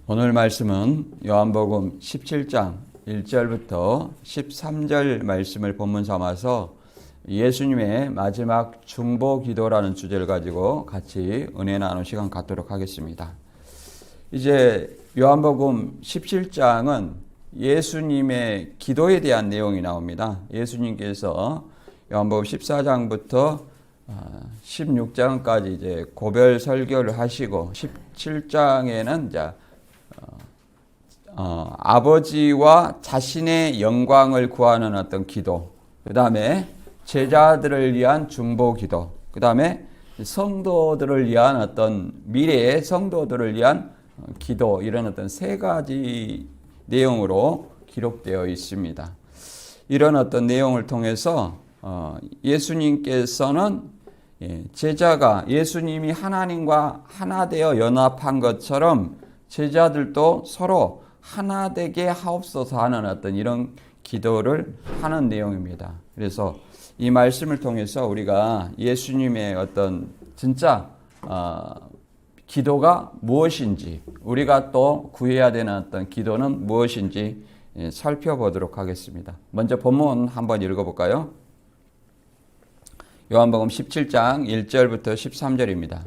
오늘 말씀은 요한복음 17장 1절부터 13절 말씀을 본문 삼아서 예수님의 마지막 중보 기도라는 주제를 가지고 같이 은혜 나누는 시간 갖도록 하겠습니다. 이제 요한복음 17장은 예수님의 기도에 대한 내용이 나옵니다. 예수님께서 요한복음 14장부터 16장까지 이제 고별 설교를 하시고 17장에는 이제 아버지와 자신의 영광을 구하는 어떤 기도, 그 다음에 제자들을 위한 중보 기도, 그 다음에 성도들을 위한 어떤 미래의 성도들을 위한 기도, 이런 어떤 세 가지 내용으로 기록되어 있습니다. 이런 어떤 내용을 통해서 예수님께서는 제자가 예수님이 하나님과 하나 되어 연합한 것처럼 제자들도 서로 하나 되게 하옵소서 하는 어떤 이런 기도를 하는 내용입니다. 그래서 이 말씀을 통해서 우리가 예수님의 어떤 진짜 기도가 무엇인지, 우리가 또 구해야 되는 어떤 기도는 무엇인지 살펴보도록 하겠습니다. 먼저 본문 한번 읽어볼까요? 요한복음 17장 1절부터 13절입니다.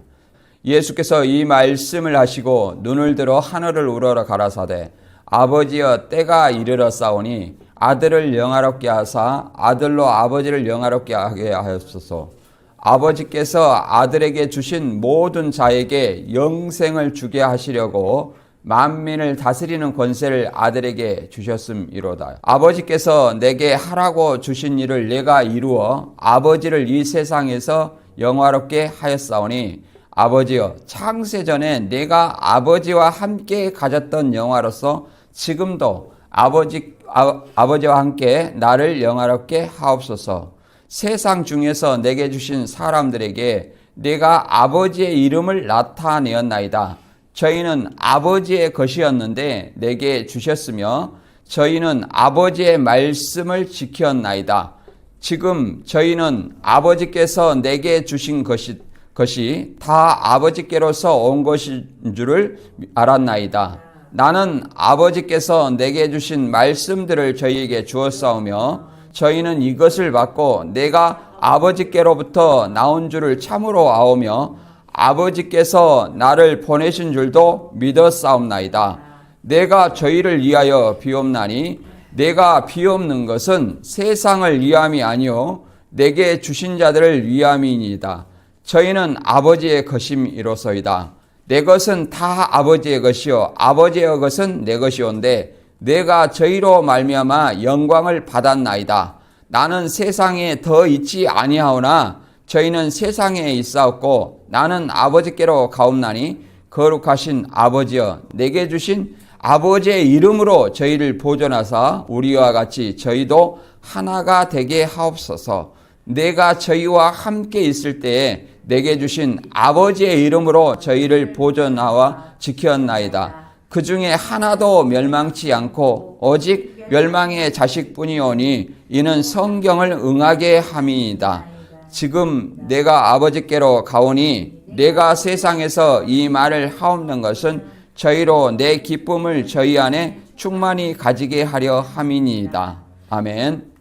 예수께서 이 말씀을 하시고 눈을 들어 하늘을 우러러 가라사대 아버지여 때가 이르렀사오니 아들을 영화롭게 하사 아들로 아버지를 영화롭게 하게 하옵소서. 아버지께서 아들에게 주신 모든 자에게 영생을 주게 하시려고 만민을 다스리는 권세를 아들에게 주셨음이로다. 아버지께서 내게 하라고 주신 일을 내가 이루어 아버지를 이 세상에서 영화롭게 하였사오니 아버지여 창세전에 내가 아버지와 함께 가졌던 영화로서 지금도 아버지와 함께 나를 영화롭게 하옵소서. 세상 중에서 내게 주신 사람들에게 내가 아버지의 이름을 나타내었나이다. 저희는 아버지의 것이었는데 내게 주셨으며 저희는 아버지의 말씀을 지켰나이다. 지금 저희는 아버지께서 내게 주신 것이 다 아버지께로서 온 것인 줄을 알았나이다. 나는 아버지께서 내게 주신 말씀들을 저희에게 주었사오며 저희는 이것을 받고 내가 아버지께로부터 나온 줄을 참으로 아오며 아버지께서 나를 보내신 줄도 믿었사옵나이다. 내가 저희를 위하여 비옵나니 내가 비옵는 것은 세상을 위함이 아니요 내게 주신 자들을 위함이니이다. 저희는 아버지의 것임이로소이다. 내 것은 다 아버지의 것이요 아버지의 것은 내 것이온데 내가 저희로 말미암아 영광을 받았나이다. 나는 세상에 더 있지 아니하오나 저희는 세상에 있사옵고 나는 아버지께로 가옵나니 거룩하신 아버지여 내게 주신 아버지의 이름으로 저희를 보존하사 우리와 같이 저희도 하나가 되게 하옵소서. 내가 저희와 함께 있을 때에 내게 주신 아버지의 이름으로 저희를 보존하와 지켰나이다. 그 중에 하나도 멸망치 않고 오직 멸망의 자식뿐이오니 이는 성경을 응하게 함이니이다. 지금 내가 아버지께로 가오니 내가 세상에서 이 말을 하옵는 것은 저희로 내 기쁨을 저희 안에 충만히 가지게 하려 함이니이다. 아멘.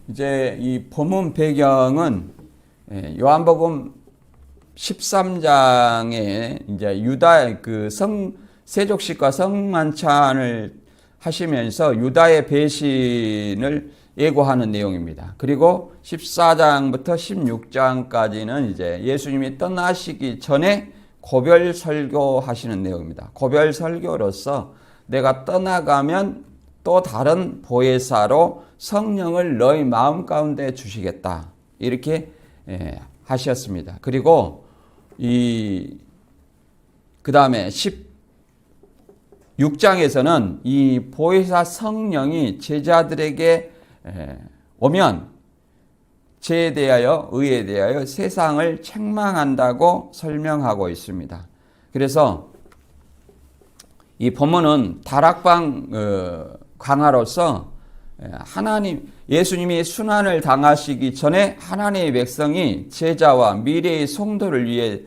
이제 이 본문 배경은 요한복음 13장에 이제 유다 그 세족식과 성만찬을 하시면서 유다의 배신을 예고하는 내용입니다. 그리고 14장부터 16장까지는 이제 예수님이 떠나시기 전에 고별 설교하시는 내용입니다. 고별 설교로서 내가 떠나가면 또 다른 보혜사로 성령을 너희 마음 가운데 주시겠다. 이렇게 하셨습니다. 그리고 그 다음에 16장에서는 이 보혜사 성령이 제자들에게 오면 죄에 대하여 의에 대하여 세상을 책망한다고 설명하고 있습니다. 그래서 이 본문은 다락방 강화로서 예수님이 순환을 당하시기 전에 하나님의 백성이 제자와 미래의 성도를 위해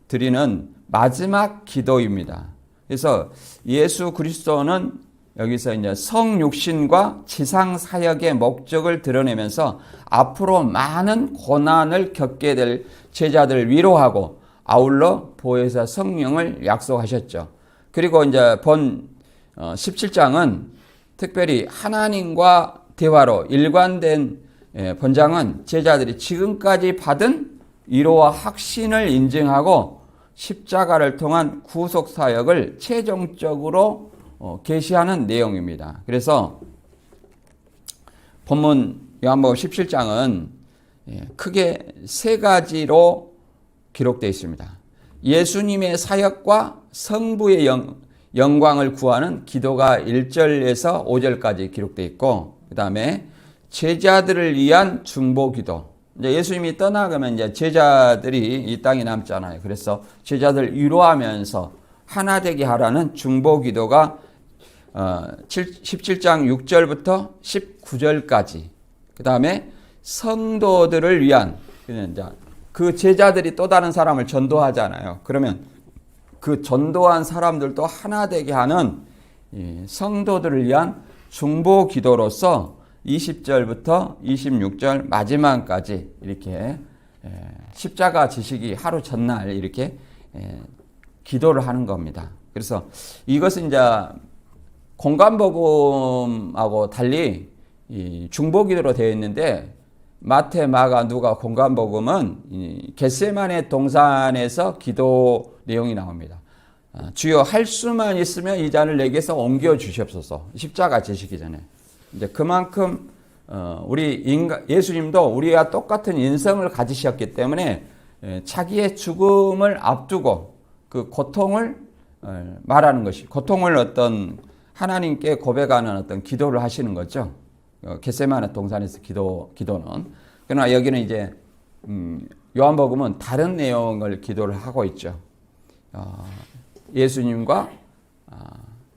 드리는 마지막 기도입니다. 그래서 예수 그리스도는 여기서 이제 성육신과 지상 사역의 목적을 드러내면서 앞으로 많은 고난을 겪게 될 제자들을 위로하고 아울러 보혜사 성령을 약속하셨죠. 그리고 이제 본 17장은 특별히 하나님과 대화로 일관된 본장은 제자들이 지금까지 받은 위로와 확신을 인증하고 십자가를 통한 구속 사역을 최종적으로 계시하는 내용입니다. 그래서 본문 요한복음 17장은 크게 세 가지로 기록되어 있습니다. 예수님의 사역과 성부의 영광을 구하는 기도가 1절에서 5절까지 기록되어 있고, 그 다음에 제자들을 위한 중보 기도. 이제 예수님이 떠나가면 이제 제자들이 이 땅에 남잖아요. 그래서 제자들 위로하면서 하나 되게 하라는 중보 기도가 17장 6절부터 19절까지. 그 다음에 성도들을 위한, 그 제자들이 또 다른 사람을 전도하잖아요. 그러면 그 전도한 사람들도 하나 되게 하는 성도들을 위한 중보 기도로서 20절부터 26절 마지막까지 이렇게 십자가 지시기 하루 전날 이렇게 기도를 하는 겁니다. 그래서 이것은 이제 공관복음하고 달리 중보기도로 되어 있는데, 마태, 마가, 누가 공관복음은 겟세마네 동산에서 기도 내용이 나옵니다. 주여 할 수만 있으면 이 잔을 내게서 옮겨 주시옵소서. 십자가 지시기 전에. 이제 그만큼 예수님도 우리와 똑같은 인성을 가지셨기 때문에 자기의 죽음을 앞두고 그 고통을 말하는 것이, 고통을 어떤 하나님께 고백하는 어떤 기도를 하시는 거죠. 겟세마네 동산에서 기도는. 그러나 여기는 이제 요한복음은 다른 내용을 기도를 하고 있죠. 예수님과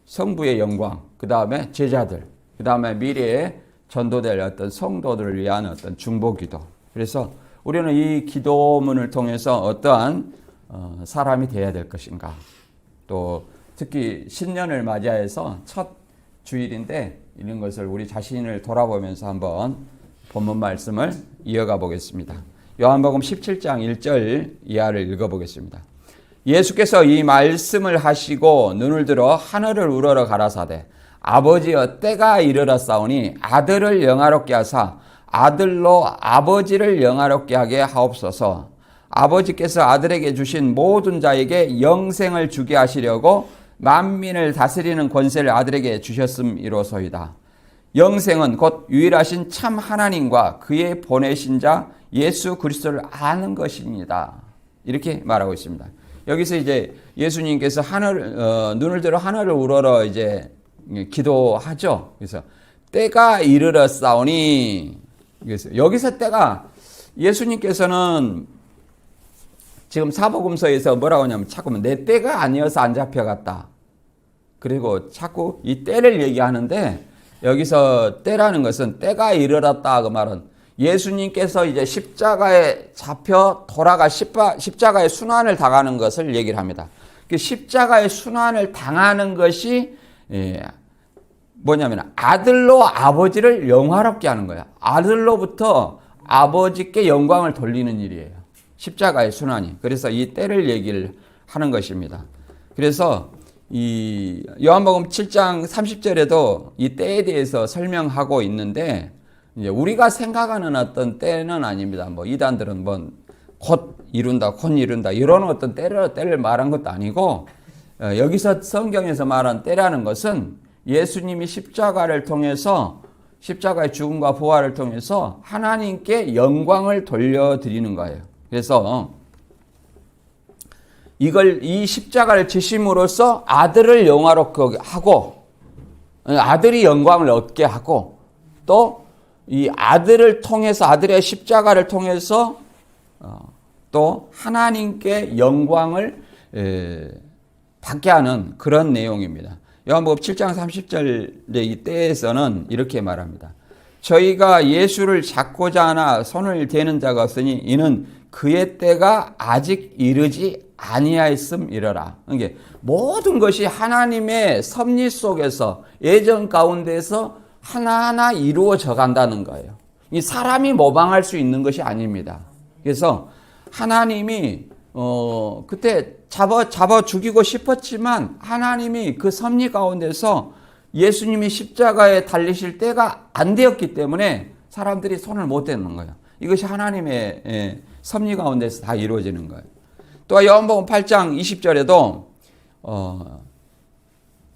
성부의 영광, 그 다음에 제자들, 그 다음에 미래에 전도될 어떤 성도들을 위한 어떤 중보기도. 그래서 우리는 이 기도문을 통해서 어떠한 사람이 되어야 될 것인가. 또 특히 신년을 맞이해서 첫 주일인데 이런 것을 우리 자신을 돌아보면서 한번 본문 말씀을 이어가 보겠습니다. 요한복음 17장 1절 이하를 읽어보겠습니다. 예수께서 이 말씀을 하시고 눈을 들어 하늘을 우러러 가라사대 아버지여 때가 이르렀사오니 아들을 영화롭게 하사 아들로 아버지를 영화롭게 하게 하옵소서. 아버지께서 아들에게 주신 모든 자에게 영생을 주게 하시려고 만민을 다스리는 권세를 아들에게 주셨음이로소이다. 영생은 곧 유일하신 참 하나님과 그의 보내신 자 예수 그리스도를 아는 것입니다. 이렇게 말하고 있습니다. 여기서 이제 예수님께서 눈을 들어 하늘을 우러러 이제 기도하죠. 그래서 때가 이르렀사오니, 여기서 때가, 예수님께서는 지금 사복음서에서 뭐라고 하냐면 자꾸 내 때가 아니어서 안 잡혀갔다. 그리고 자꾸 이 때를 얘기하는데, 여기서 때라는 것은 때가 이르렀다 그 말은 예수님께서 이제 십자가에 잡혀 돌아가 십자가의 순환을 당하는 것을 얘기를 합니다. 그 십자가의 순환을 당하는 것이 뭐냐면 아들로 아버지를 영화롭게 하는 거야. 아들로부터 아버지께 영광을 돌리는 일이에요. 십자가의 순환이. 그래서 이 때를 얘기를 하는 것입니다. 그래서 이 요한복음 7장 30절에도 이 때에 대해서 설명하고 있는데, 이제 우리가 생각하는 어떤 때는 아닙니다. 뭐 이단들은 뭐 곧 이룬다 이런 어떤 때를 말한 것도 아니고, 여기서 성경에서 말한 때라는 것은 예수님이 십자가를 통해서, 십자가의 죽음과 부활을 통해서 하나님께 영광을 돌려드리는 거예요. 그래서 이 십자가를 지심으로써 아들을 영화롭게 하고, 아들이 영광을 얻게 하고, 또 이 아들을 통해서, 아들의 십자가를 통해서 또 하나님께 영광을 받게 하는 그런 내용입니다. 요한복음 7장 30절의 이 때에서는 이렇게 말합니다. 저희가 예수를 잡고자 하나 손을 대는 자가 없으니 이는 그의 때가 아직 이르지 아니하였음이러라. 이게 모든 것이 하나님의 섭리 속에서 예정 가운데서 하나하나 이루어져 간다는 거예요. 이 사람이 모방할 수 있는 것이 아닙니다. 그래서 하나님이 그때 잡아 죽이고 싶었지만 하나님이 그 섭리 가운데서 예수님이 십자가에 달리실 때가 안 되었기 때문에 사람들이 손을 못 대는 거예요. 이것이 하나님의 섭리 가운데서 다 이루어지는 거예요. 또 요한복음 8장 20절에도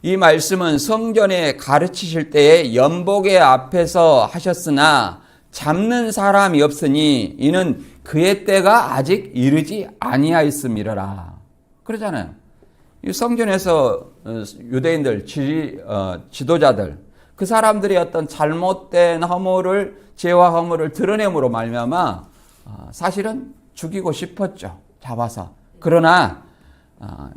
이 말씀은 성전에 가르치실 때에 연복의 앞에서 하셨으나 잡는 사람이 없으니 이는 그의 때가 아직 이르지 아니하였음이러라. 그러잖아요. 이 성전에서 유대인들 지도자들 그 사람들이 어떤 잘못된 허물을 죄와 허물을 드러냄으로 말미암아 사실은 죽이고 싶었죠. 잡아서. 그러나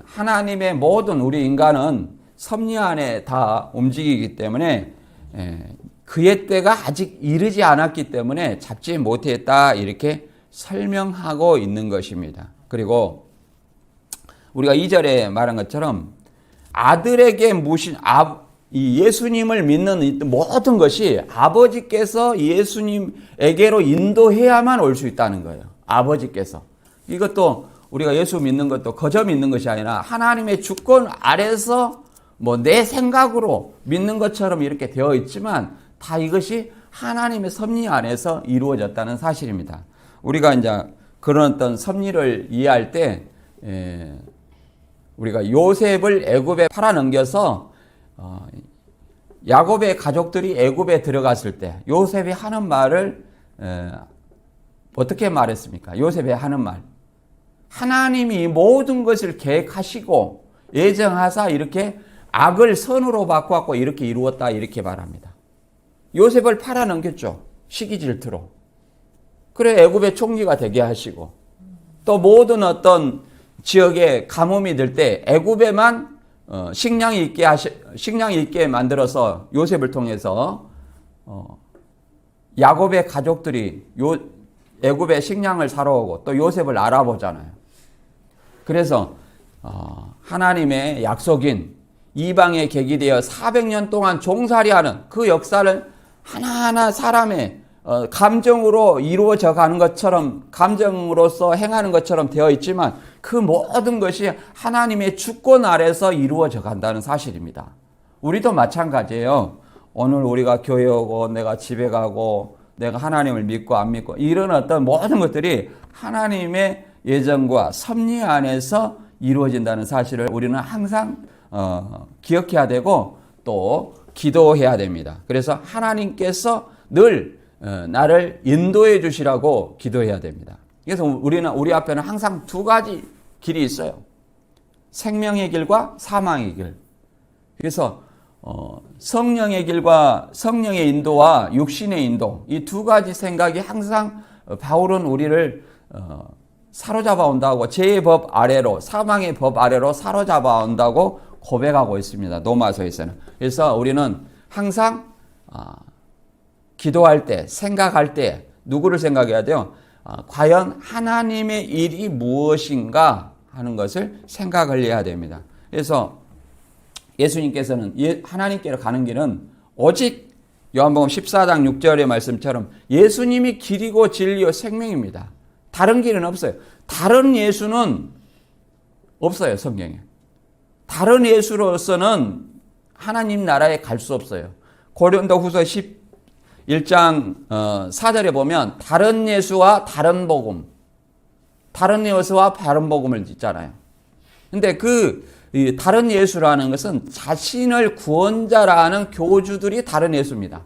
하나님의 모든 우리 인간은 섭리 안에 다 움직이기 때문에 그의 때가 아직 이르지 않았기 때문에 잡지 못했다 이렇게 설명하고 있는 것입니다. 그리고 우리가 2절에 말한 것처럼 아들에게 모신 이 예수님을 믿는 모든 것이 아버지께서 예수님에게로 인도해야만 올 수 있다는 거예요. 아버지께서. 이것도 우리가 예수 믿는 것도 거저 믿는 것이 아니라 하나님의 주권 아래서 내 생각으로 믿는 것처럼 이렇게 되어 있지만 다 이것이 하나님의 섭리 안에서 이루어졌다는 사실입니다. 우리가 이제 그런 어떤 섭리를 이해할 때 우리가 요셉을 애굽에 팔아넘겨서 야곱의 가족들이 애굽에 들어갔을 때 요셉이 하는 말을 어떻게 말했습니까? 요셉이 하는 말. 하나님이 모든 것을 계획하시고 예정하사 이렇게 악을 선으로 바꾸었고 이렇게 이루었다 이렇게 말합니다. 요셉을 팔아넘겼죠. 시기 질투로. 그래 애굽의 총리가 되게 하시고 또 모든 어떤 지역에 가뭄이 들 때 애굽에만 식량이 있게 만들어서 요셉을 통해서 야곱의 가족들이 애굽에 식량을 사러 오고 또 요셉을 알아보잖아요. 그래서 하나님의 약속인 이방의 객이 되어 400년 동안 종살이하는 그 역사를 하나하나 사람의 감정으로 이루어져 가는 것처럼 감정으로서 행하는 것처럼 되어 있지만 그 모든 것이 하나님의 주권 아래서 이루어져 간다는 사실입니다. 우리도 마찬가지예요. 오늘 우리가 교회 오고 내가 집에 가고 내가 하나님을 믿고 안 믿고 이런 어떤 모든 것들이 하나님의 예정과 섭리 안에서 이루어진다는 사실을 우리는 항상 기억해야 되고 또 기도해야 됩니다. 그래서 하나님께서 늘 나를 인도해 주시라고 기도해야 됩니다. 그래서 우리 앞에는 항상 두 가지 길이 있어요. 생명의 길과 사망의 길. 그래서 성령의 길과 성령의 인도와 육신의 인도 이 두 가지 생각이 항상 바울은 우리를 사로잡아 온다고 죄의 법 아래로 사망의 법 아래로 사로잡아 온다고 고백하고 있습니다. 로마서에서는. 그래서 우리는 항상 기도할 때 생각할 때 누구를 생각해야 돼요? 과연 하나님의 일이 무엇인가 하는 것을 생각을 해야 됩니다. 그래서 예수님께서는 하나님께로 가는 길은 오직 요한복음 14장 6절의 말씀처럼 예수님이 길이고 진리요 생명입니다. 다른 길은 없어요. 다른 예수는 없어요. 성경에. 다른 예수로서는 하나님 나라에 갈 수 없어요. 고린도후서 11장 4절에 보면 다른 예수와 다른 복음, 다른 예수와 다른 복음을 있잖아요. 근데 다른 예수라는 것은 자신을 구원자라는 교주들이 다른 예수입니다.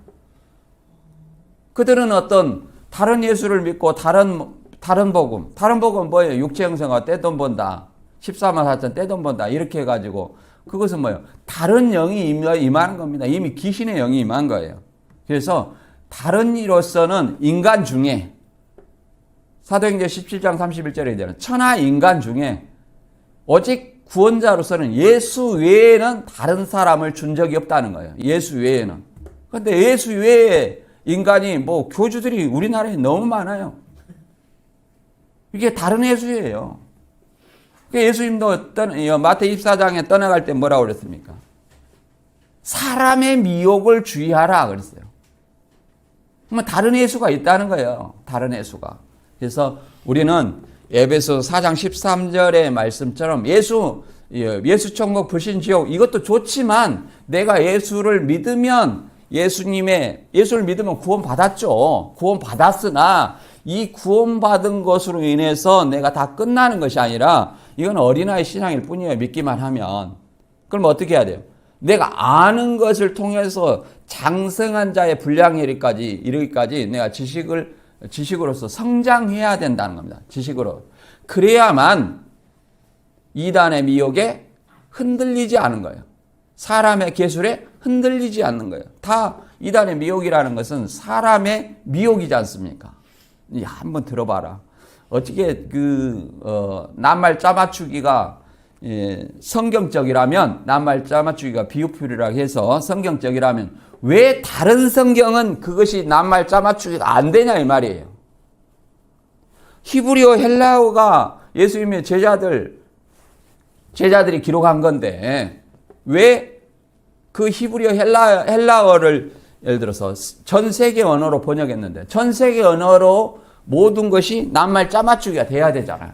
그들은 어떤 다른 예수를 믿고 다른 복음 뭐예요? 육체 형성과 떼돈 번다. 14만 4천 떼돈 번다. 이렇게 해가지고 그것은 뭐예요? 다른 영이 임하는 겁니다. 이미 귀신의 영이 임한 거예요. 그래서 다른 이로서는 인간 중에 사도행전 17장 31절에 되는 천하 인간 중에 오직 구원자로서는 예수 외에는 다른 사람을 준 적이 없다는 거예요. 예수 외에는. 그런데 예수 외에 인간이 뭐 교주들이 우리나라에 너무 많아요. 이게 다른 예수예요. 예수님도 마태 24장에 떠나갈 때 뭐라고 그랬습니까? 사람의 미혹을 주의하라 그랬어요. 그러면 다른 예수가 있다는 거예요. 다른 예수가. 그래서 우리는 에베소 4장 13절의 말씀처럼 예수 천국 불신 지옥 이것도 좋지만 내가 예수를 믿으면 예수를 믿으면 구원 받았죠. 구원 받았으나 이 구원 받은 것으로 인해서 내가 다 끝나는 것이 아니라 이건 어린아이 신앙일 뿐이에요. 믿기만 하면. 그럼 어떻게 해야 돼요? 내가 아는 것을 통해서 장성한 자의 분량에 이르기까지 내가 지식으로서 성장해야 된다는 겁니다. 지식으로. 그래야만 이단의 미혹에 흔들리지 않은 거예요. 사람의 계술에 흔들리지 않는 거예요. 다 이단의 미혹이라는 것은 사람의 미혹이지 않습니까? 한번 들어봐라. 어떻게 낱말 짜맞추기가 성경적이라면 낱말 짜맞추기가 비유풀이라고 해서 성경적이라면 왜 다른 성경은 그것이 낱말 짜맞추기가 안 되냐 이 말이에요. 히브리어 헬라어가 예수님의 제자들이 기록한 건데 왜 그 히브리어 헬라어를 예를 들어서 전 세계 언어로 번역했는데 전 세계 언어로 모든 것이 낱말 짜맞추기가 돼야 되잖아요.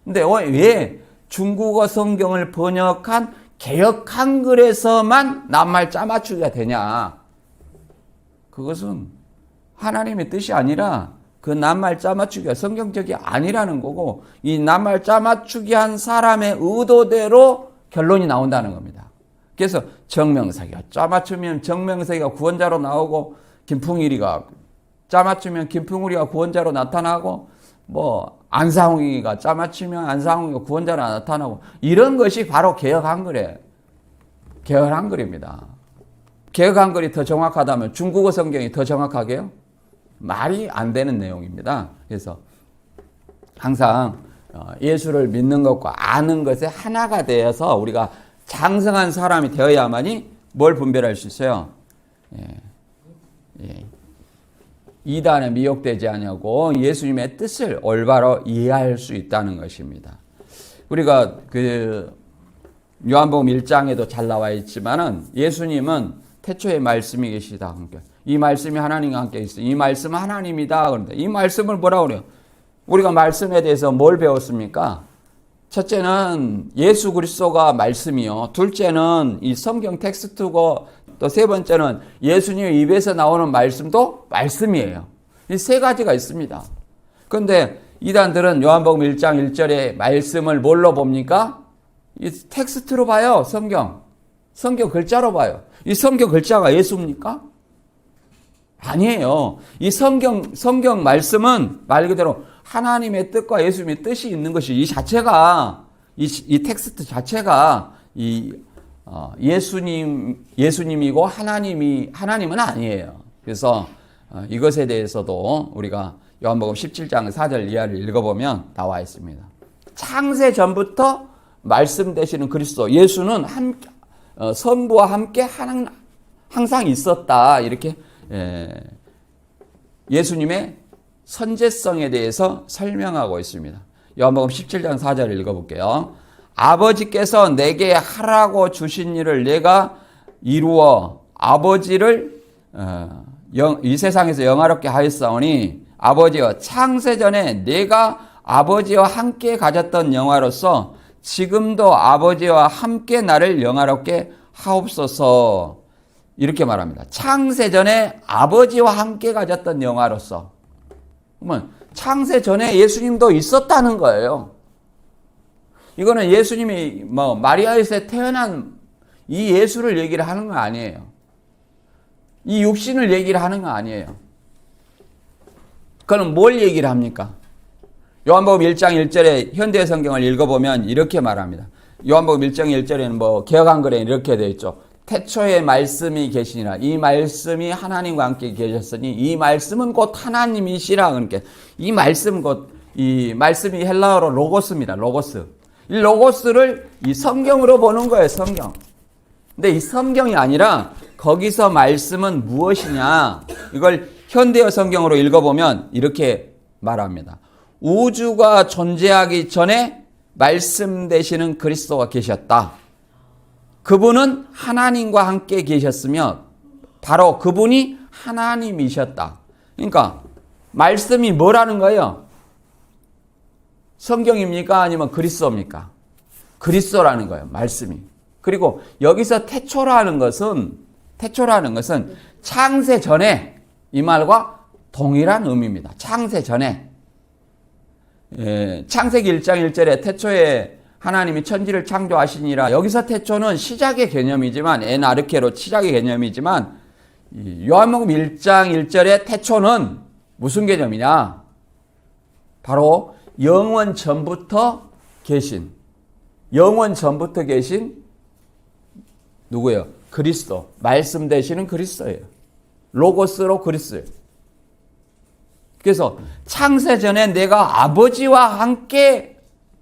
근데 왜 중국어 성경을 번역한 개역 한글에서만 낱말 짜맞추기가 되냐? 그것은 하나님의 뜻이 아니라 그 낱말 짜맞추기가 성경적이 아니라는 거고 이 낱말 짜맞추기 한 사람의 의도대로 결론이 나온다는 겁니다. 그래서 정명석이가 짜맞추면 정명석이가 구원자로 나오고 김풍일이가 짜맞추면 김풍일이가 구원자로 나타나고 뭐 안상홍이가 짜맞추면 안상홍이가 구원자로 나타나고 이런 것이 바로 개역 한글입니다. 개역 한글이 더 정확하다면 중국어 성경이 더 정확하게요? 말이 안 되는 내용입니다. 그래서 항상 예수를 믿는 것과 아는 것에 하나가 되어서 우리가 장성한 사람이 되어야만이 뭘 분별할 수 있어요? 이단에 미혹되지 않냐고 예수님의 뜻을 올바로 이해할 수 있다는 것입니다. 우리가 요한복음 1장에도 잘 나와 있지만은 예수님은 태초에 말씀이 계시다. 이 말씀이 하나님과 함께 있어. 이 말씀은 하나님이다. 그런데 이 말씀을 뭐라고 그래요? 우리가 말씀에 대해서 뭘 배웠습니까? 첫째는 예수 그리스도가 말씀이요. 둘째는 이 성경 텍스트고 또 세 번째는 예수님의 입에서 나오는 말씀도 말씀이에요. 이 세 가지가 있습니다. 그런데 이단들은 요한복음 1장 1절의 말씀을 뭘로 봅니까? 이 텍스트로 봐요. 성경 글자로 봐요. 이 성경 글자가 예수입니까? 아니에요. 이 성경 말씀은 말 그대로 하나님의 뜻과 예수님의 뜻이 있는 것이 이 자체가 이 텍스트 자체가 예수님이고 하나님은 아니에요. 그래서 이것에 대해서도 우리가 요한복음 17장 4절 이하를 읽어보면 나와 있습니다. 창세 전부터 말씀 되시는 그리스도 예수는 성부와 함께 항상 있었다. 이렇게 예수님의 선제성에 대해서 설명하고 있습니다. 요한복음 17장 4절을 읽어볼게요. 아버지께서 내게 하라고 주신 일을 내가 이루어 아버지를 이 세상에서 영화롭게 하였사오니 아버지여 창세전에 내가 아버지와 함께 가졌던 영화로서 지금도 아버지와 함께 나를 영화롭게 하옵소서. 이렇게 말합니다. 창세전에 아버지와 함께 가졌던 영화로서. 그러면 창세전에 예수님도 있었다는 거예요. 이거는 예수님이 마리아에서 태어난 이 예수를 얘기를 하는 거 아니에요. 이 육신을 얘기를 하는 거 아니에요. 그럼 뭘 얘기를 합니까? 요한복음 1장 1절에 현대 성경을 읽어보면 이렇게 말합니다. 요한복음 1장 1절에는 개역 한글에 이렇게 되어 있죠. 태초에 말씀이 계시니라. 이 말씀이 하나님과 함께 계셨으니 이 말씀은 곧 하나님이시라. 그러니까 이 말씀이 헬라어로 로고스입니다. 로고스. 이 로고스를 이 성경으로 보는 거예요. 성경. 근데 이 성경이 아니라 거기서 말씀은 무엇이냐? 이걸 현대어 성경으로 읽어보면 이렇게 말합니다. 우주가 존재하기 전에 말씀 되시는 그리스도가 계셨다. 그분은 하나님과 함께 계셨으며 바로 그분이 하나님이셨다. 그러니까 말씀이 뭐라는 거예요? 성경입니까? 아니면 그리스도입니까? 그리스도라는 거예요. 말씀이. 그리고 여기서 태초라는 것은 창세 전에 이 말과 동일한 의미입니다. 창세 전에. 창세기 1장 1절에 태초에 하나님이 천지를 창조하시니라. 여기서 태초는 시작의 개념이지만 에나르케로 시작의 개념이지만 요한복음 1장 1절의 태초는 무슨 개념이냐? 바로 영원 전부터 계신 누구예요? 그리스도. 말씀 되시는 그리스도예요. 로고스로 그리스도예요. 그래서 창세 전에 내가 아버지와 함께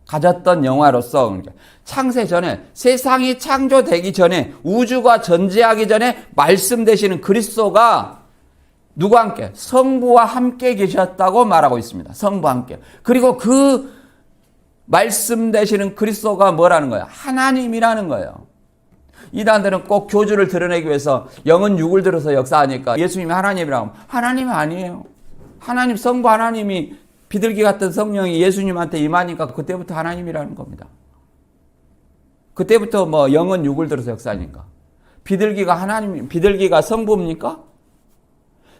가졌던 영화로서 창세 전에 세상이 창조되기 전에 우주가 존재하기 전에 말씀 되시는 그리스도가 누구와 함께? 성부와 함께 계셨다고 말하고 있습니다. 성부와 함께. 그리고 그 말씀 되시는 그리스도가 뭐라는 거예요? 하나님이라는 거예요. 이단들은 꼭 교주를 드러내기 위해서 영은 육을 들어서 역사하니까 예수님이 하나님이라고 하면 하나님이 아니에요. 하나님, 성부 하나님이 비둘기 같은 성령이 예수님한테 임하니까 그때부터 하나님이라는 겁니다. 그때부터 뭐 영은 육을 들어서 역사하니까. 비둘기가 성부입니까?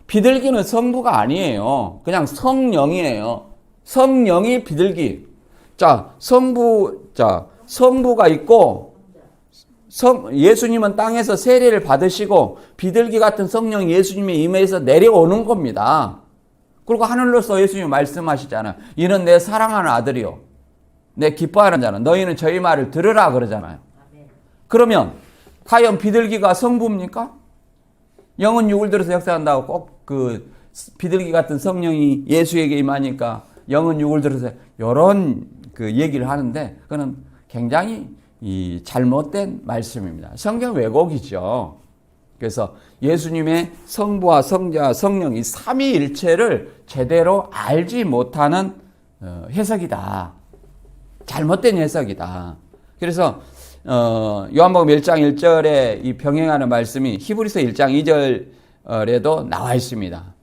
비둘기는 성부가 아니에요. 그냥 성령이에요. 성령이 비둘기. 성부가 있고, 예수님은 땅에서 세례를 받으시고, 비둘기 같은 성령이 예수님의 임해에서 내려오는 겁니다. 그리고 하늘로서 예수님이 말씀하시잖아요. 이는 내 사랑하는 아들이요. 내 기뻐하는 자는 너희는 저희 말을 들으라 그러잖아요. 그러면 과연 비둘기가 성부입니까? 영은 육을 들어서 역사한다고 꼭 그 비둘기 같은 성령이 예수에게 임하니까 영은 육을 들어서 이런 그 얘기를 하는데 그거는 굉장히 잘못된 말씀입니다. 성경 왜곡이죠. 그래서 예수님의 성부와 성자, 성령 이 삼위일체를 제대로 알지 못하는 해석이다. 잘못된 해석이다. 그래서 요한복음 1장 1절에 이 병행하는 말씀이 히브리서 1장 2절에도 나와 있습니다.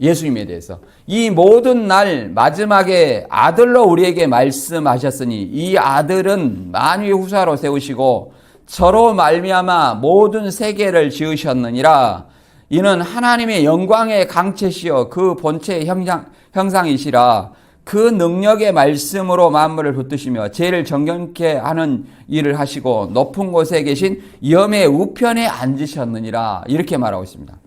예수님에 대해서. 이 모든 날 마지막에 아들로 우리에게 말씀하셨으니 이 아들은 만유의 후사로 세우시고 저로 말미암아 모든 세계를 지으셨느니라. 이는 하나님의 영광의 강체시여 그 본체의 형상이시라. 그 능력의 말씀으로 만물을 붙드시며 죄를 정결케 하는 일을 하시고 높은 곳에 계신 염의 우편에 앉으셨느니라. 이렇게 말하고 있습니다.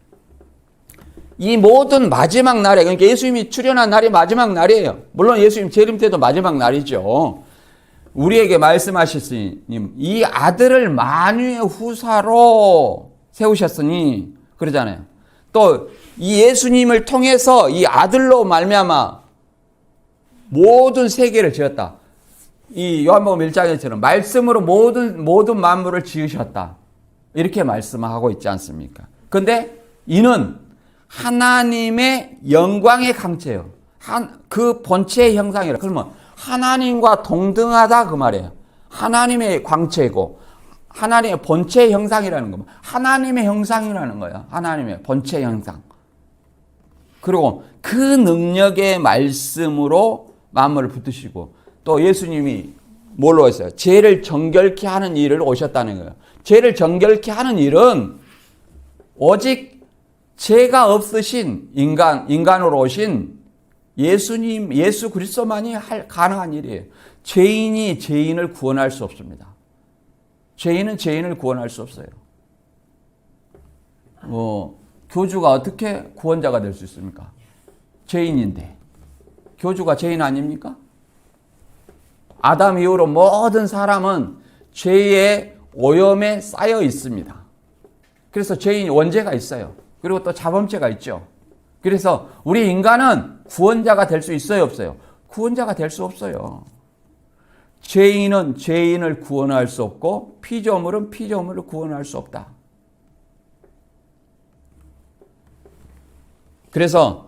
이 모든 마지막 날에, 그러니까 예수님이 출현한 날이 마지막 날이에요. 물론 예수님 재림 때도 마지막 날이죠. 우리에게 말씀하셨으니 이 아들을 만유의 후사로 세우셨으니 그러잖아요. 또 이 예수님을 통해서 이 아들로 말미암아 모든 세계를 지었다. 이 요한복음 1장에서는 말씀으로 모든 만물을 지으셨다. 이렇게 말씀하고 있지 않습니까? 근데 이는 하나님의 영광의 강체예요. 그 본체의 형상이라. 그러면 하나님과 동등하다 그 말이에요. 하나님의 광채고 하나님의 본체의 형상이라는 겁니다. 하나님의 형상이라는 거예요. 하나님의 본체의 형상. 그리고 그 능력의 말씀으로 만물을 붙드시고 또 예수님이 뭘로 했어요? 죄를 정결케 하는 일을 오셨다는 거예요. 죄를 정결케 하는 일은 오직 죄가 없으신 인간으로 오신 예수님, 예수 그리스도만이 가능한 일이에요. 죄인이 죄인을 구원할 수 없습니다. 죄인은 죄인을 구원할 수 없어요. 교주가 어떻게 구원자가 될 수 있습니까? 죄인인데. 교주가 죄인 아닙니까? 아담 이후로 모든 사람은 죄의 오염에 쌓여 있습니다. 그래서 죄인이 원죄가 있어요. 그리고 또 자범죄가 있죠. 그래서 우리 인간은 구원자가 될 수 있어요, 없어요? 구원자가 될 수 없어요. 죄인은 죄인을 구원할 수 없고 피조물은 피조물을 구원할 수 없다. 그래서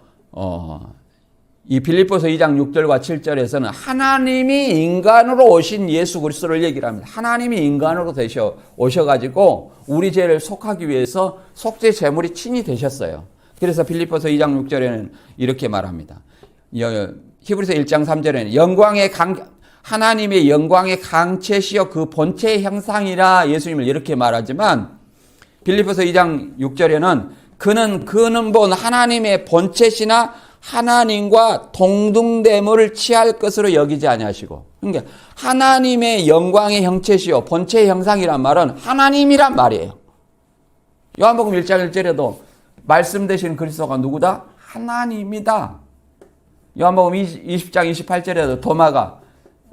이 빌립보서 2장 6절과 7절에서는 하나님이 인간으로 오신 예수 그리스도를 얘기를 합니다. 하나님이 인간으로 오셔가지고 우리 죄를 속하기 위해서 속죄 제물이 친히 되셨어요. 그래서 빌립보서 2장 6절에는 이렇게 말합니다. 히브리서 1장 3절에는 하나님의 영광의 강체시여 그 본체의 형상이라 예수님을 이렇게 말하지만 빌립보서 2장 6절에는 그는 본 하나님의 본체시나 하나님과 동등됨을 취할 것으로 여기지 아니하시고, 그러니까 하나님의 영광의 형체시요 본체의 형상이란 말은 하나님이란 말이에요. 요한복음 1장 1절에도 말씀 되신 그리스도가 누구다? 하나님이다. 요한복음 20장 28절에도 도마가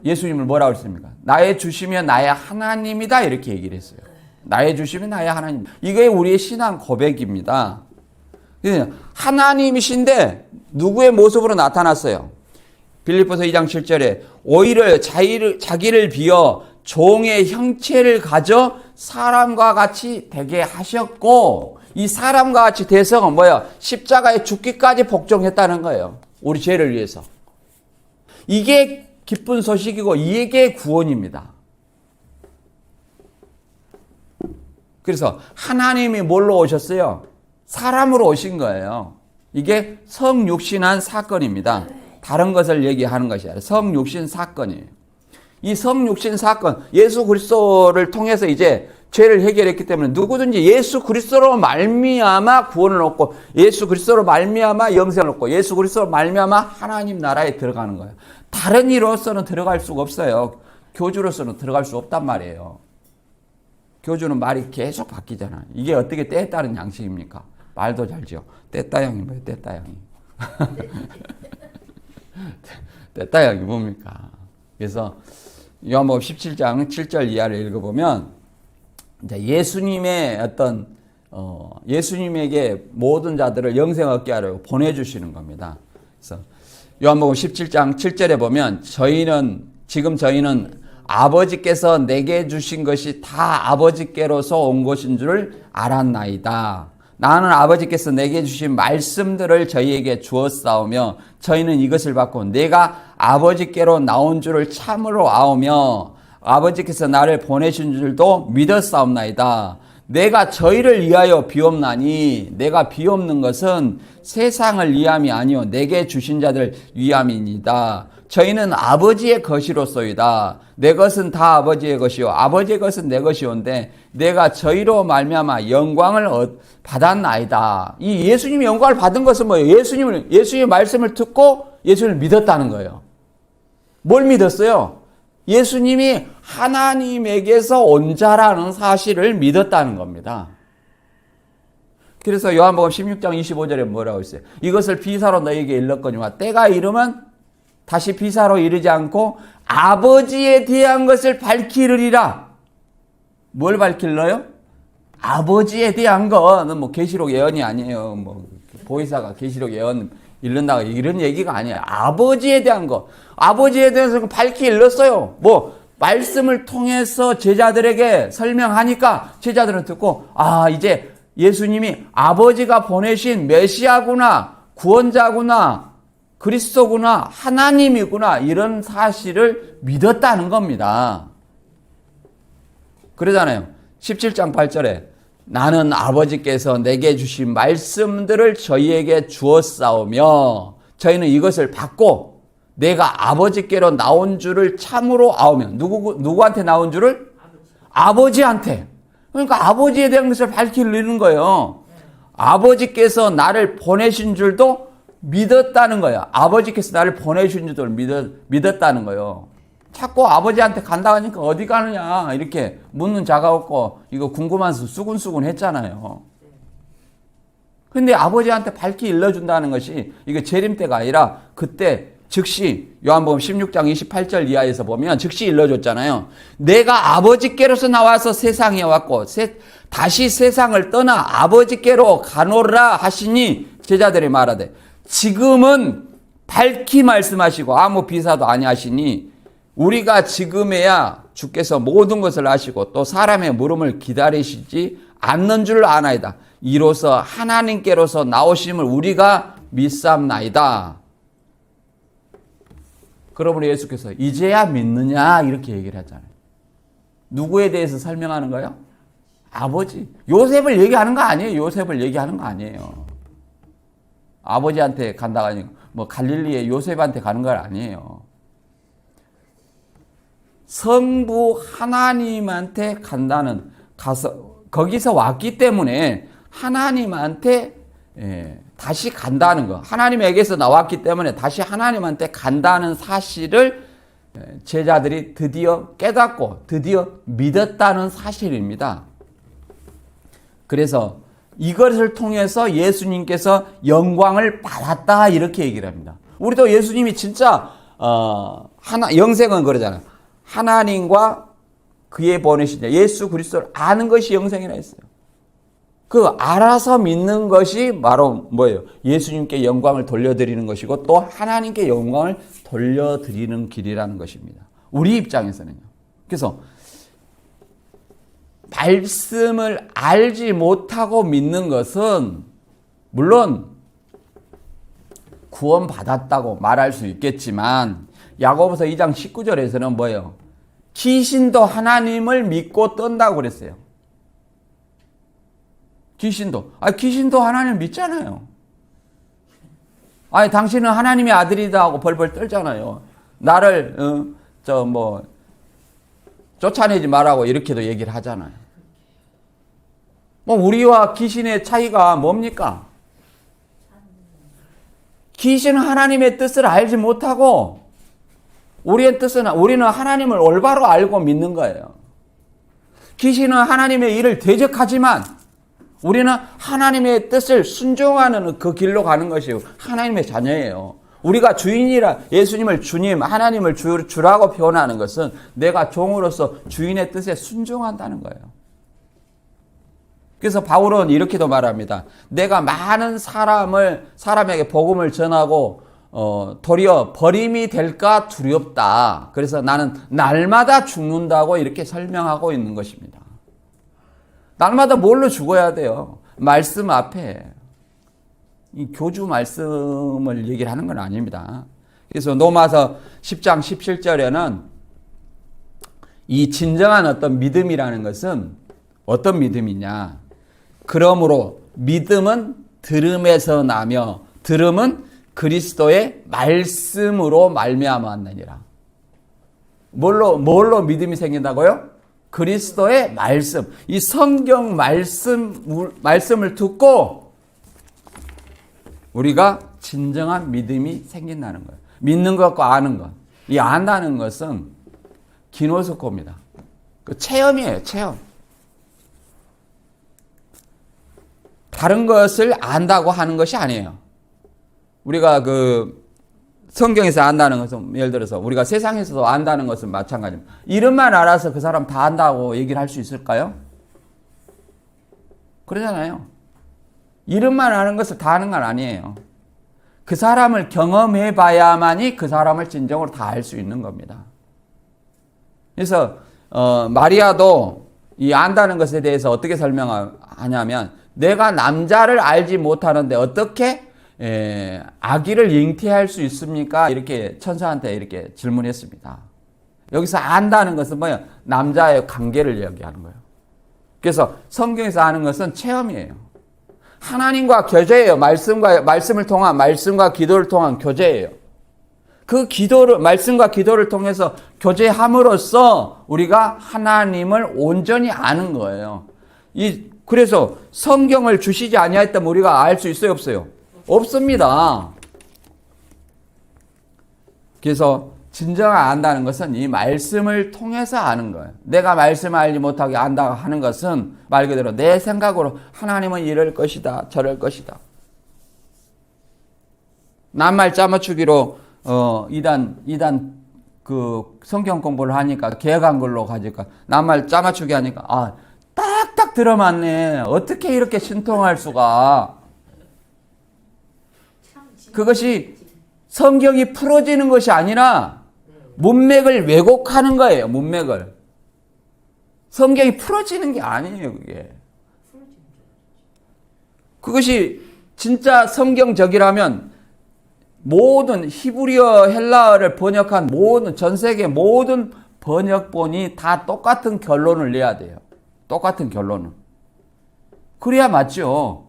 예수님을 뭐라고 했습니까? 나의 주시면 나의 하나님이다 이렇게 얘기를 했어요. 나의 주시면 나의 하나님. 이게 우리의 신앙 고백입니다. 하나님이신데 누구의 모습으로 나타났어요? 빌립보서 2장 7절에 오히려 자기를 비어 종의 형체를 가져 사람과 같이 되게 하셨고, 이 사람과 같이 대성은 뭐야? 십자가에 죽기까지 복종했다는 거예요. 우리 죄를 위해서. 이게 기쁜 소식이고 이게 구원입니다. 그래서 하나님이 뭘로 오셨어요? 사람으로 오신 거예요. 이게 성육신한 사건입니다. 다른 것을 얘기하는 것이 아니라 성육신 사건이에요. 이 성육신 사건, 예수 그리스도를 통해서 이제 죄를 해결했기 때문에 누구든지 예수 그리스도로 말미암아 구원을 얻고, 예수 그리스도로 말미암아 영생을 얻고, 예수 그리스도로 말미암아 하나님 나라에 들어가는 거예요. 다른 이로서는 들어갈 수가 없어요. 교주로서는 들어갈 수 없단 말이에요. 교주는 말이 계속 바뀌잖아요. 이게 어떻게 때에 따른 양식입니까? 말도 잘 지어. 때따양이 뭐예요? 때따양이. 때따양이 뭡니까? 그래서 요한복음 17장 7절 이하를 읽어보면 이제 예수님의 예수님에게 모든 자들을 영생 얻게 하려고 보내주시는 겁니다. 그래서 요한복음 17장 7절에 보면 저희는 아버지께서 내게 주신 것이 다 아버지께로서 온 것인 줄 알았나이다. 나는 아버지께서 내게 주신 말씀들을 저희에게 주었사오며 저희는 이것을 받고 내가 아버지께로 나온 줄을 참으로 아오며 아버지께서 나를 보내신 줄도 믿었사옵나이다. 내가 저희를 위하여 비옵나니 내가 비옵는 것은 세상을 위함이 아니요 내게 주신 자들 위함이니이다. 저희는 아버지의 것이로소이다. 내 것은 다 아버지의 것이요 아버지의 것은 내 것이온데 내가 저희로 말미암아 영광을 받았나이다. 이 예수님이 영광을 받은 것은 뭐예요? 예수님의 말씀을 듣고 예수님을 믿었다는 거예요. 뭘 믿었어요? 예수님이 하나님에게서 온 자라는 사실을 믿었다는 겁니다. 그래서 요한복음 16장 25절에 뭐라고 했어요? 이것을 비사로 너에게 일렀거니와 때가 이르면 다시 비사로 이르지 않고 아버지에 대한 것을 밝히리라. 뭘 밝힐러요? 아버지에 대한 거는 뭐 계시록 예언이 아니에요. 뭐 보이사가 계시록 예언 읽는다고 이런 얘기가 아니에요. 아버지에 대한 거. 아버지에 대해서 밝히 일렀어요. 뭐 말씀을 통해서 제자들에게 설명하니까 제자들은 듣고 이제 예수님이 아버지가 보내신 메시아구나, 구원자구나, 그리스도구나, 하나님이구나 이런 사실을 믿었다는 겁니다. 그러잖아요. 17장 8절에 나는 아버지께서 내게 주신 말씀들을 저희에게 주었사오며 저희는 이것을 받고 내가 아버지께로 나온 줄을 참으로 아오며 누구한테 나온 줄을? 아버지한테. 그러니까 아버지에 대한 것을 밝히려는 거예요. 아버지께서 나를 보내신 줄도 믿었다는 거예요. 아버지께서 나를 보내신 줄도 믿었다는 거예요. 자꾸 아버지한테 간다 하니까 어디 가느냐 이렇게 묻는 자가 없고 이거 궁금해서 수군수군 했잖아요. 근데 아버지한테 밝히 일러준다는 것이 이거 재림 때가 아니라 그때 즉시 요한복음 16장 28절 이하에서 보면 즉시 일러줬잖아요. 내가 아버지께로서 나와서 세상에 왔고 다시 세상을 떠나 아버지께로 가노라 하시니 제자들이 말하되 지금은 밝히 말씀하시고 아무 비사도 아니하시니 우리가 지금에야 주께서 모든 것을 아시고 또 사람의 물음을 기다리시지 않는 줄 아나이다. 이로써 하나님께로서 나오심을 우리가 믿사옵나이다. 그러므로 예수께서 이제야 믿느냐 이렇게 얘기를 했잖아요. 누구에 대해서 설명하는 거예요? 아버지. 요셉을 얘기하는 거 아니에요. 요셉을 얘기하는 거 아니에요. 아버지한테 간다가 아니고 뭐 갈릴리의 요셉한테 가는 건 아니에요. 성부 하나님한테 간다는 가서 거기서 왔기 때문에 하나님한테 다시 간다는 거. 하나님에게서 나왔기 때문에 다시 하나님한테 간다는 사실을 제자들이 드디어 깨닫고 드디어 믿었다는 사실입니다. 그래서 이것을 통해서 예수님께서 영광을 받았다 이렇게 얘기를 합니다. 우리도 예수님이 진짜 영생은 그러잖아요. 하나님과 그의 보내신 자 예수 그리스도를 아는 것이 영생이라 했어요. 그 알아서 믿는 것이 바로 뭐예요? 예수님께 영광을 돌려드리는 것이고 또 하나님께 영광을 돌려드리는 길이라는 것입니다. 우리 입장에서는요. 그래서 말씀을 알지 못하고 믿는 것은 물론 구원받았다고 말할 수 있겠지만 야고보서 2장 19절에서는 뭐예요? 귀신도 하나님을 믿고 떤다고 그랬어요. 귀신도 하나님을 믿잖아요. 당신은 하나님의 아들이다 하고 벌벌 떨잖아요. 나를 쫓아내지 말라고 이렇게도 얘기를 하잖아요. 우리와 귀신의 차이가 뭡니까? 귀신은 하나님의 뜻을 알지 못하고 우리는 하나님을 올바로 알고 믿는 거예요. 귀신은 하나님의 일을 대적하지만 우리는 하나님의 뜻을 순종하는 그 길로 가는 것이요. 하나님의 자녀예요. 우리가 주인이라 예수님을 주님, 하나님을 주라고 표현하는 것은 내가 종으로서 주인의 뜻에 순종한다는 거예요. 그래서 바울은 이렇게도 말합니다. 내가 많은 사람에게 복음을 전하고 도리어 버림이 될까 두렵다. 그래서 나는 날마다 죽는다고 이렇게 설명하고 있는 것입니다. 날마다 뭘로 죽어야 돼요? 말씀 앞에. 이 교주 말씀을 얘기를 하는 건 아닙니다. 그래서 로마서 10장 17절에는 이 진정한 어떤 믿음이라는 것은 어떤 믿음이냐? 그러므로 믿음은 들음에서 나며 들음은 그리스도의 말씀으로 말미암았느니라. 뭘로 믿음이 생긴다고요? 그리스도의 말씀. 이 성경 말씀을 듣고 우리가 진정한 믿음이 생긴다는 거예요. 믿는 것과 아는 것. 이 안다는 것은 기노스코입니다. 그 체험이에요, 체험. 다른 것을 안다고 하는 것이 아니에요. 우리가 성경에서 안다는 것은 예를 들어서 우리가 세상에서도 안다는 것은 마찬가지입니다. 이름만 알아서 그 사람 다 안다고 얘기를 할 수 있을까요? 그러잖아요. 이름만 아는 것을 다 아는 건 아니에요. 그 사람을 경험해 봐야만이 그 사람을 진정으로 다 알 수 있는 겁니다. 그래서 마리아도 이 안다는 것에 대해서 어떻게 설명하냐면 내가 남자를 알지 못하는데 어떻게 아기를 잉태할 수 있습니까? 이렇게 천사한테 이렇게 질문했습니다. 여기서 안다는 것은 뭐예요? 남자의 관계를 이야기하는 거예요. 그래서 성경에서 아는 것은 체험이에요. 하나님과 교제예요. 말씀을 통한, 말씀과 기도를 통한 교제예요. 그 말씀과 기도를 통해서 교제함으로써 우리가 하나님을 온전히 아는 거예요. 그래서 성경을 주시지 아니하였다면 우리가 알 수 있어요, 없어요? 없습니다. 그래서 진정한 안다는 것은 이 말씀을 통해서 아는 거예요. 내가 말씀을 알지 못하게 안다 하는 것은 말 그대로 내 생각으로 하나님은 이럴 것이다, 저럴 것이다. 낱말 짜맞추기로 이단 그 성경 공부를 하니까 개혁한 걸로 가지고 낱말 짜맞추기 하니까 딱딱 들어맞네. 어떻게 이렇게 신통할 수가? 그것이 성경이 풀어지는 것이 아니라 문맥을 왜곡하는 거예요. 문맥을. 성경이 풀어지는 게 아니에요. 그것이 진짜 성경적이라면 모든 히브리어 헬라어를 번역한 모든 전 세계 모든 번역본이 다 똑같은 결론을 내야 돼요. 똑같은 결론을. 그래야 맞죠.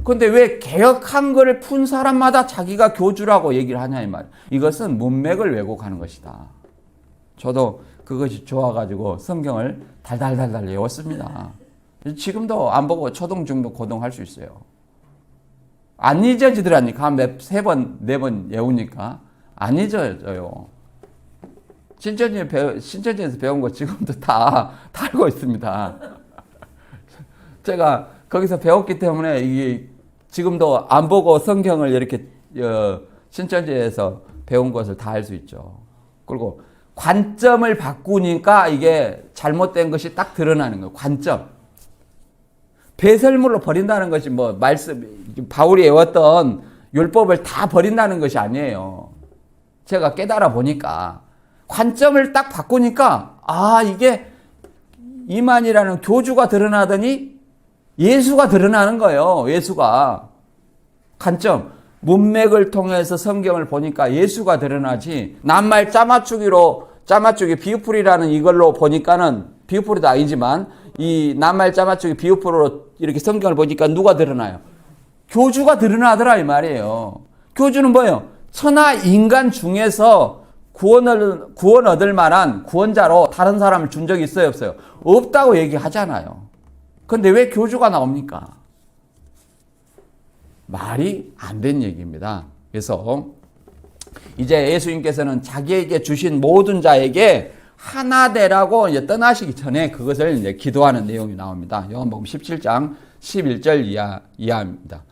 근데 왜 개역 한글을 푼 사람마다 자기가 교주라고 얘기를 하냐 이 말. 이것은 문맥을 왜곡하는 것이다. 저도 그것이 좋아가지고 성경을 달달달달 외웠습니다. 지금도 안 보고 초등, 중등, 고등 할 수 있어요. 안 잊어지더라니까. 세 번, 네 번 외우니까 안 잊어져요. 신천지에서 배운 거 지금도 다 알고 있습니다. 제가 거기서 배웠기 때문에 이게 지금도 안 보고 성경을 이렇게 신천지에서 배운 것을 다 알 수 있죠. 그리고 관점을 바꾸니까 이게 잘못된 것이 딱 드러나는 거예요. 관점. 배설물로 버린다는 것이 뭐 바울이 외웠던 율법을 다 버린다는 것이 아니에요. 제가 깨달아 보니까 관점을 딱 바꾸니까 이게 이만이라는 교주가 드러나더니 예수가 드러나는 거예요. 예수가. 관점. 문맥을 통해서 성경을 보니까 예수가 드러나지. 낱말 짜맞추기 비유풀이라는 이걸로 보니까는 비유풀이도 아니지만 이 낱말 짜맞추기 비유풀로 이렇게 성경을 보니까 누가 드러나요? 교주가 드러나더라 이 말이에요. 교주는 뭐예요? 천하 인간 중에서 구원 얻을 만한 구원자로 다른 사람을 준 적이 있어요, 없어요? 없다고 얘기하잖아요. 근데 왜 교주가 나옵니까? 말이 안 된 얘기입니다. 그래서 이제 예수님께서는 자기에게 주신 모든 자에게 하나 되라고 이제 떠나시기 전에 그것을 이제 기도하는 내용이 나옵니다. 요한복음 17장 11절 이하입니다.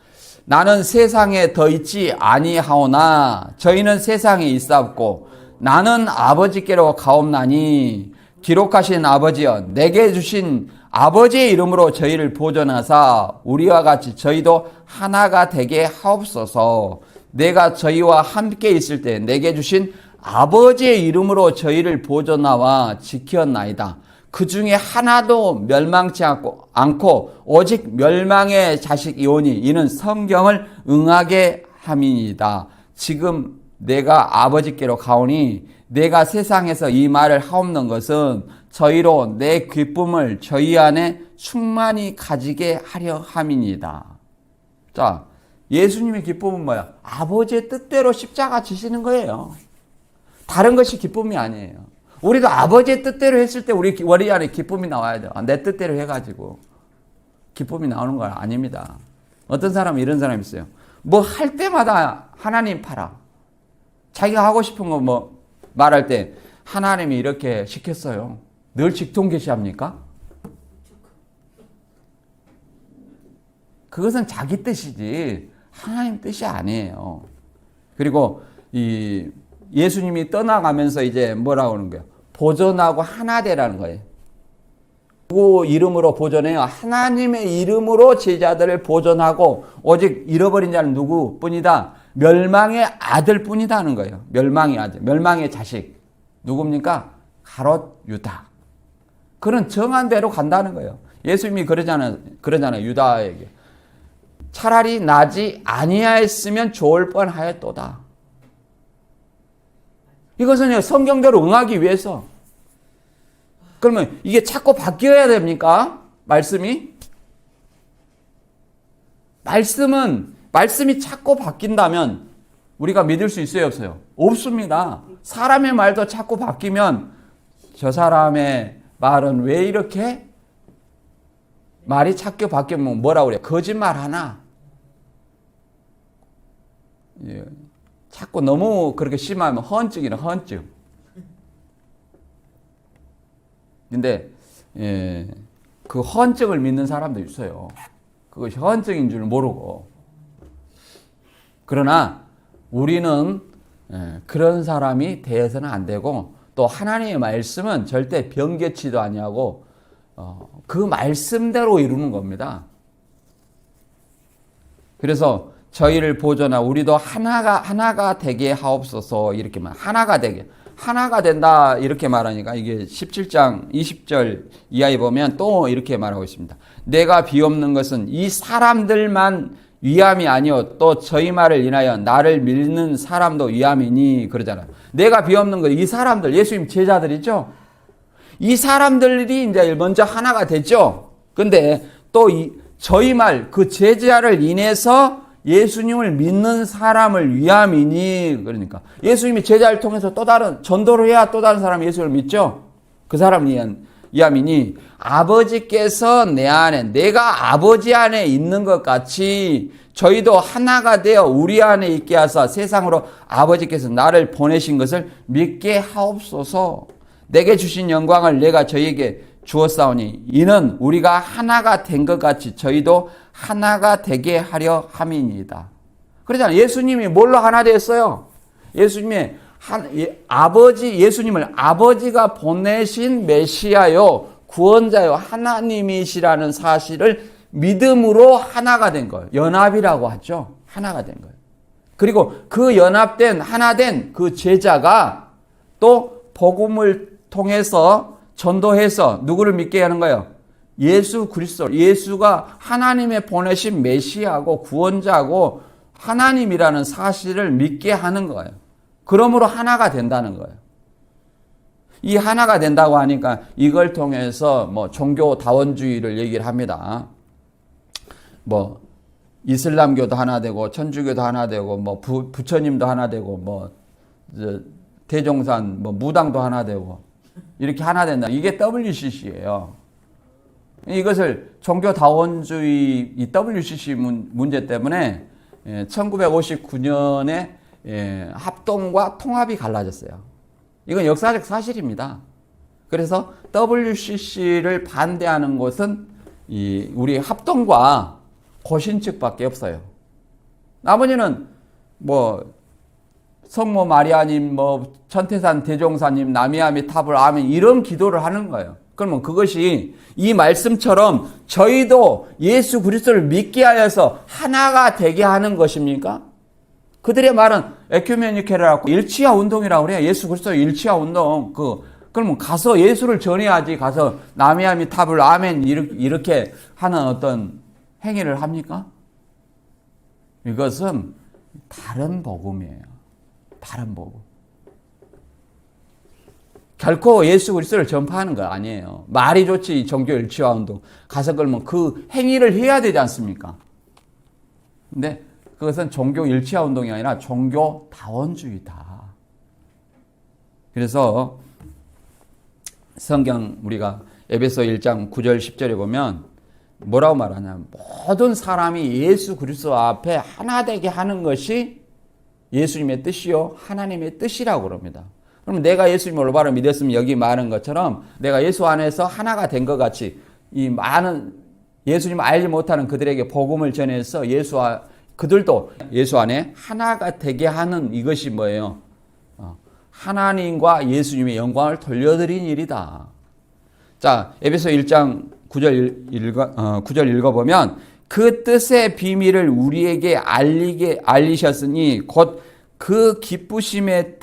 나는 세상에 더 있지 아니하오나 저희는 세상에 있사옵고 나는 아버지께로 가옵나니 기록하신 아버지여 내게 주신 아버지의 이름으로 저희를 보존하사 우리와 같이 저희도 하나가 되게 하옵소서. 내가 저희와 함께 있을 때 내게 주신 아버지의 이름으로 저희를 보존하와 지켰나이다. 그 중에 하나도 멸망치 않고 오직 멸망의 자식이오니 이는 성경을 응하게 함이니이다. 지금 내가 아버지께로 가오니 내가 세상에서 이 말을 하옵는 것은 저희로 내 기쁨을 저희 안에 충만히 가지게 하려 함이니이다. 자, 예수님의 기쁨은 뭐야? 아버지의 뜻대로 십자가 지시는 거예요. 다른 것이 기쁨이 아니에요. 우리도 아버지의 뜻대로 했을 때 우리 안에 기쁨이 나와야 돼요. 내 뜻대로 해가지고 기쁨이 나오는 건 아닙니다. 어떤 사람은 이런 사람이 있어요. 뭐 할 때마다 하나님 팔아. 자기가 하고 싶은 거 뭐 말할 때 하나님이 이렇게 시켰어요. 늘 직통계시합니까? 그것은 자기 뜻이지 하나님 뜻이 아니에요. 그리고 이 예수님이 떠나가면서 이제 뭐라고 하는 거예요? 보존하고 하나 되라는 거예요. 누구 이름으로 보존해요? 하나님의 이름으로 제자들을 보존하고 오직 잃어버린 자는 누구뿐이다? 멸망의 아들뿐이다 하는 거예요. 멸망의 아들, 멸망의 자식. 누굽니까? 가롯 유다. 그런 정한 대로 간다는 거예요. 예수님이 그러잖아요, 유다에게. 차라리 나지 아니하였으면 좋을 뻔하였도다. 이것은 성경대로 응하기 위해서. 그러면 이게 자꾸 바뀌어야 됩니까? 말씀이 자꾸 바뀐다면 우리가 믿을 수 있어요, 없어요? 없습니다. 사람의 말도 자꾸 바뀌면 저 사람의 말은 왜 이렇게 말이 자꾸 바뀌면 뭐라고 그래요? 거짓말 하나? 예. 자꾸 너무 그렇게 심하면 헌증이라 헌증. 근데 그 헌증을 믿는 사람도 있어요. 그것이 헌증인 줄 모르고. 그러나 우리는 그런 사람이 되어서는 안 되고 또 하나님의 말씀은 절대 변개치도 아니하고 그 말씀대로 이루는 겁니다. 그래서 저희를 보존하 우리도 하나가 되게 하옵소서 이렇게 말 하나가 된다 이렇게 말하니까 이게 17장 20절 이하에 보면 또 이렇게 말하고 있습니다. 내가 비옵는 것은 이 사람들만 위함이 아니요 또 저희 말을 인하여 나를 믿는 사람도 위함이니 그러잖아요. 내가 비없는 거 이 사람들 예수님 제자들이죠. 이 사람들이 이제 먼저 하나가 됐죠. 근데 또 저희 말 그 제자를 인해서 예수님을 믿는 사람을 위함이니 그러니까 예수님이 제자를 통해서 또 다른 전도를 해야 또 다른 사람이 예수를 믿죠. 그 사람을 위함이니 아버지께서 내 안에 내가 아버지 안에 있는 것 같이 저희도 하나가 되어 우리 안에 있게 하사 세상으로 아버지께서 나를 보내신 것을 믿게 하옵소서. 내게 주신 영광을 내가 저희에게 주었사오니 이는 우리가 하나가 된 것 같이 저희도 하나가 되게 하려 함이니이다. 그러잖아요. 예수님이 뭘로 하나 되었어요? 예수님이 예수님을 아버지가 보내신 메시아요 구원자요 하나님이시라는 사실을 믿음으로 하나가 된 거예요. 연합이라고 하죠. 하나가 된 거예요. 그리고 그 연합된 하나된 그 제자가 또 복음을 통해서 전도해서 누구를 믿게 하는 거예요? 예수 그리스도. 예수가 하나님의 보내신 메시아고 구원자고 하나님이라는 사실을 믿게 하는 거예요. 그러므로 하나가 된다는 거예요. 이 하나가 된다고 하니까 이걸 통해서 뭐 종교다원주의를 얘기를 합니다. 뭐 이슬람교도 하나 되고 천주교도 하나 되고 뭐 부처님도 하나 되고 뭐 대종산 뭐 무당도 하나 되고 이렇게 하나 된다. 이게 WCC예요. 이것을 종교다원주의 이 WCC 문제 때문에 1959년에 합동과 통합이 갈라졌어요. 이건 역사적 사실입니다. 그래서 WCC를 반대하는 곳은 우리 합동과 고신측밖에 없어요. 나머지는 뭐 성모 마리아님, 뭐 천태산 대종사님, 나미아미 탑을 아멘 이런 기도를 하는 거예요. 그러면 그것이 이 말씀처럼 저희도 예수 그리스도를 믿게 하여서 하나가 되게 하는 것입니까? 그들의 말은 에큐메니케라고 일치화 운동이라고 그래요. 예수 그리스도 일치화 운동. 그러면 가서 예수를 전해야지 가서 나미아미 탑을 아멘 이렇게 하는 어떤 행위를 합니까? 이것은 다른 복음이에요. 다른 복음. 결코 예수 그리스도를 전파하는 거 아니에요. 말이 좋지 종교 일치화 운동. 가서 그러면 그 행위를 해야 되지 않습니까? 근데 그것은 종교 일치화 운동이 아니라 종교 다원주의다. 그래서 성경 우리가 에베소 1장 9절 10절에 보면 뭐라고 말하냐면 모든 사람이 예수 그리스도 앞에 하나 되게 하는 것이 예수님의 뜻이요 하나님의 뜻이라고 그럽니다. 그럼 내가 예수님을 올바로 믿었으면 여기 말한 것처럼 내가 예수 안에서 하나가 된 것 같이 이 많은 예수님을 알지 못하는 그들에게 복음을 전해서 그들도 예수 안에 하나가 되게 하는 이것이 뭐예요? 하나님과 예수님의 영광을 돌려드린 일이다. 자, 에베소 1장 9절 읽어보면 그 뜻의 비밀을 우리에게 알리셨으니 곧 그 기쁘심을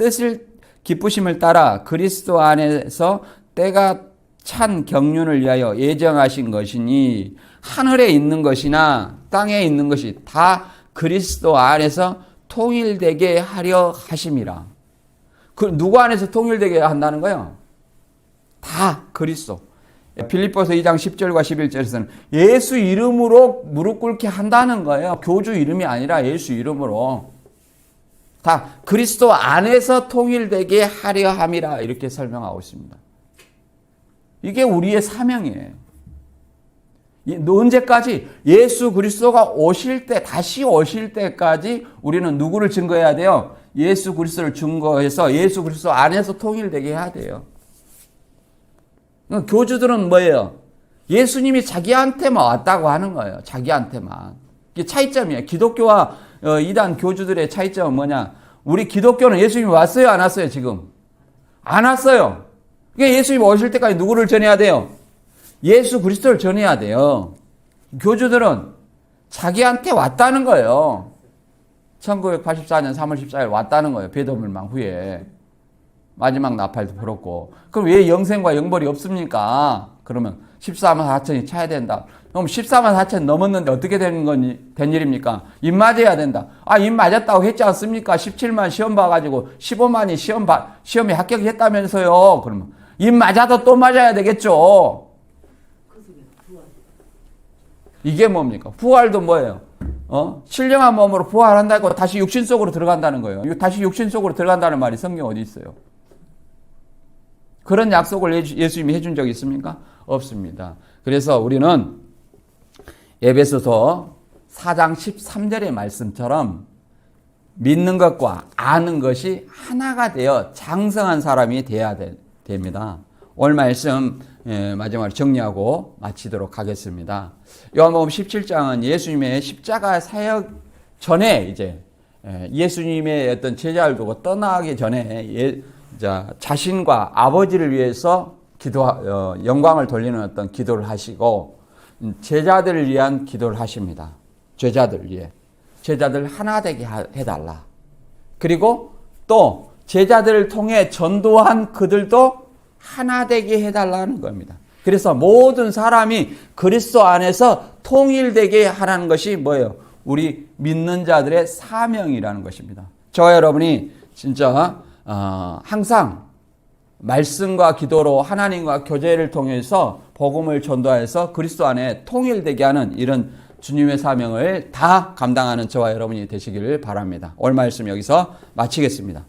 따라 그리스도 안에서 때가 찬 경륜을 위하여 예정하신 것이니 하늘에 있는 것이나 땅에 있는 것이 다 그리스도 안에서 통일되게 하려 하심이라. 누구 안에서 통일되게 한다는 거예요? 다 그리스도. 빌립보서 2장 10절과 11절에서는 예수 이름으로 무릎 꿇게 한다는 거예요. 교주 이름이 아니라 예수 이름으로. 다 그리스도 안에서 통일되게 하려 함이라 이렇게 설명하고 있습니다. 이게 우리의 사명이에요. 언제까지? 예수 그리스도가 다시 오실 때까지 우리는 누구를 증거해야 돼요? 예수 그리스도를 증거해서 예수 그리스도 안에서 통일되게 해야 돼요. 교주들은 뭐예요? 예수님이 자기한테만 왔다고 하는 거예요. 자기한테만. 이게 차이점이에요. 기독교와 이단 교주들의 차이점은 뭐냐? 우리 기독교는 예수님이 왔어요? 안 왔어요? 지금? 안 왔어요. 그러니까 예수님이 오실 때까지 누구를 전해야 돼요? 예수 그리스도를 전해야 돼요. 교주들은 자기한테 왔다는 거예요. 1984년 3월 14일 왔다는 거예요. 배도물망 후에. 마지막 나팔도 불었고. 그럼 왜 영생과 영벌이 없습니까? 그러면 14만 4천이 차야 된다. 그럼 14만 4천 넘었는데 어떻게 된 일입니까? 입 맞아야 된다. 입 맞았다고 했지 않습니까? 17만 시험 봐가지고 15만이 시험에 합격했다면서요. 그러면 입 맞아도 또 맞아야 되겠죠. 이게 뭡니까? 부활도 뭐예요? 신령한 몸으로 부활한다고 다시 육신 속으로 들어간다는 거예요. 다시 육신 속으로 들어간다는 말이 성경 어디 있어요? 그런 약속을 예수님이 해준 적이 있습니까? 없습니다. 그래서 우리는 에베소서 4장 13절의 말씀처럼 믿는 것과 아는 것이 하나가 되어 장성한 사람이 되어야 됩니다. 오늘 말씀 마지막으로 정리하고 마치도록 하겠습니다. 요한복음 17장은 예수님의 십자가 사역 전에 이제 예수님의 어떤 제자를 두고 떠나기 전에 자신과 아버지를 위해서 영광을 돌리는 어떤 기도를 하시고 제자들을 위한 기도를 하십니다. 제자들 위해. 제자들 하나 되게 해달라. 그리고 또 제자들을 통해 전도한 그들도 하나 되게 해달라는 겁니다. 그래서 모든 사람이 그리스도 안에서 통일되게 하라는 것이 뭐예요? 우리 믿는 자들의 사명이라는 것입니다. 저와 여러분이 진짜 항상 말씀과 기도로 하나님과 교제를 통해서 복음을 전도해서 그리스도 안에 통일되게 하는 이런 주님의 사명을 다 감당하는 저와 여러분이 되시기를 바랍니다. 오늘 말씀 여기서 마치겠습니다.